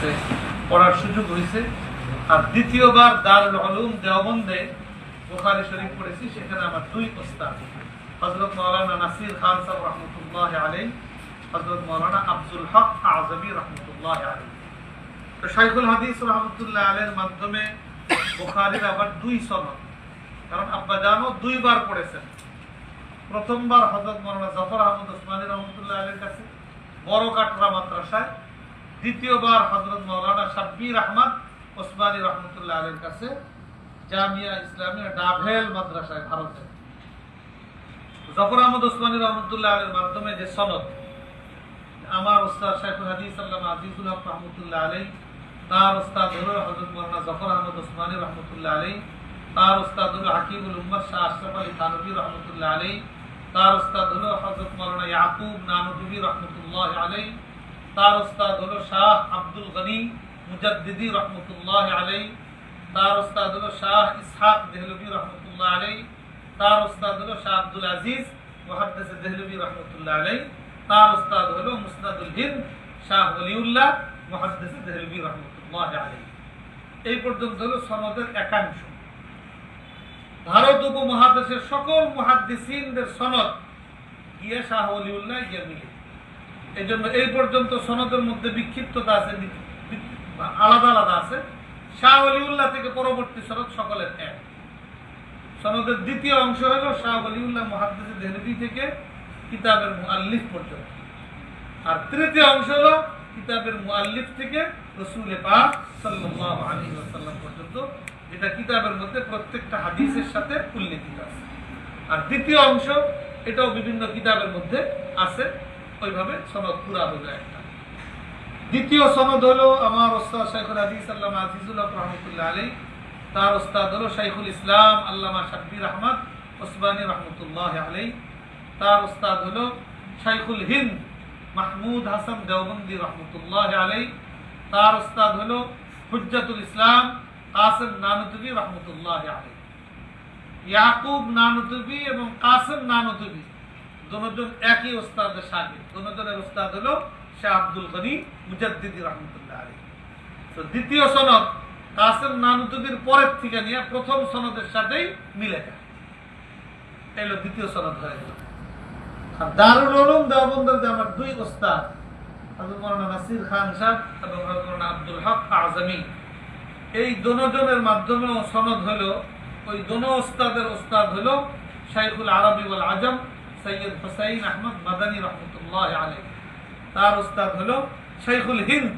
কাছে পড়ার সুযোগ হয়েছে। আর দ্বিতীয়বার দারুল উলুম দেওবন্দে বুখারী শরীফ পড়েছি, সেখানে আমার দুই ওস্তাদ, হযরত মাওলানা নাসির খান সাহেব রহমতুল্লাহ আলাইহি, হযরত মাওলানা আব্দুল হক আযমি রহমতুল্লাহ আলাইহি। তো শাইখুল হাদিস রহমতুল্লাহ আলাইহির মাধ্যমে বুখারীর আবার দুই সনদ, কারণ আব্বাজানও দুইবার পড়েছেন। প্রথমবার হযরত মাওলানা জাফর আহমদ ওসমানী রহমতুল্লাহ আলাইহির কাছে বড় কাটরা মাদ্রাসায়, দ্বিতীয়বার হযরত মাওলানা শাব্বির আহমদ ওসমানী রহমতুল্লাহ আলাইহির কাছে জামিয়া ইসলামিয়া ডাভেল মাদ্রাসায় ভারতে। জাফর আহমদ ওসমানী রহমতুল্লাহ আলাইহির মাধ্যমে যে সনদ, আমার উস্তাদ শাইখুল হাদিস আল্লামা আজিজুল হক রহমতুল্লাহ আলাইহি, তার উস্তাদ হলো হযরত মাওলানা জাফর আহমদ ওসমানী রহমতুল্লাহ আলাইহি, তার উস্তাদ হলো হাকিমুল উম্মাহ শাহ আশরাফ আলী থানভী রহমতুল্লাহ আলাইহি, তার উস্তাদ হলো হযরত মাওলানা ইয়াকুব নানুতুবি রহমতুল্লাহ আলাইহি, তার উস্তাদ হলো শাহ আব্দুল গনি মুজাদ্দিদি রহমতুল্লাহ আলাইহি, তার উস্তাদ হলো শাহ ইসহাক দেহলভী রহমতুল্লাহ আলাইহি, তার উস্তাদ হলো শাহ আব্দুল আজিজ মুহাদ্দিস দেহলভী রহমতুল্লাহ আলাইহি, তার উস্তাদ হলো মুসনাদুল হিন্দ শাহ ওলিউল্লাহ মুহাদ্দিস দেহলভী রহমতুল্লাহ আলাইহি। এই পর্যন্ত হলো সনদের একাংশ। ভারত উপমহাদেশের সকল মুহাদ্দিসিনদের সনদ গিয়ে শাহ ওলিউল্লাহ গিয়ে মিলে। এই জন্য এই পর্যন্ত সনদের মধ্যে বিক্ষিপ্ততা আছে, আলাদা আলাদা আছে। শাহ ওলিউল্লাহ থেকে পরবর্তী সনদ সকলের এক। সনদের দ্বিতীয় অংশ হলো শাহ ওলিউল্লাহ মুহাদ্দিস দেহলভী থেকে কিতাবের মুআল্লিফ পর্যন্ত, আর তৃতীয় অংশ হলো কিতাবের মুআল্লিফ থেকে রাসূল পাক সাল্লাল্লাহু আলাইহি ওয়াসাল্লাম পর্যন্ত, যেটা কিতাবের মধ্যে প্রত্যেকটা হাদিসের সাথে উল্লেখিত আছে। আর দ্বিতীয় অংশ এটাও বিভিন্ন কিতাবের মধ্যে আছে। ওইভাবে সনদ পুরা হলো একটা। দ্বিতীয় সনদ হলো আমার উস্তাদ শাইখুল হাদিস আল্লামা আজিজুল হক রহমতুল্লাহ আলাইহি, তার উস্তাদ হলো শাইখুল ইসলাম আল্লামা শাব্বির আহমদ ওসমানী রহমতুল্লাহ আলাইহি, তার উস্তাদ হলো শাইখুল হিন্দ মাহমুদ হাসান দেওবন্দি রহমতুল্লাহ আলাইহি, তার উস্তাদ হলো হুজ্জাতুল ইসলাম কাসিম নানুতুবি রহমতুল্লাহ আলাইহি। ইয়াকুব নানুতুবি এবং কাসিম নানুতুবি দুজন একই উস্তাদের শাগির্দ। দুজনের উস্তাদ হলো শাহ আব্দুল গনি মুজাদ্দিদি রহমতুল্লাহ আলাইহি। তো দ্বিতীয় সনদ কাসিম নানুতুবির পরের থেকে নিয়ে প্রথম সনদের সাথেই মিলে যায়। এলো দ্বিতীয় সনদ হয়ে গেল। আর দারুল উলুম দেওবন্দের যে আমার দুই উস্তাদ, হযরত মাওলানা নাসির খান সাহেব এবং হযরত মাওলানা আব্দুল হক আযমি, এই দুজনের মাধ্যমে সনদ হলো, ওই দুনো উস্তাদের উস্তাদ হলো শাইখুল আরবি ওয়াল আজম সৈয়দ হুসাইন আহমদ মাদানী রহমতুল্লাহ আলাইহি, তার উস্তাদ হলো শাইখুল হিন্দ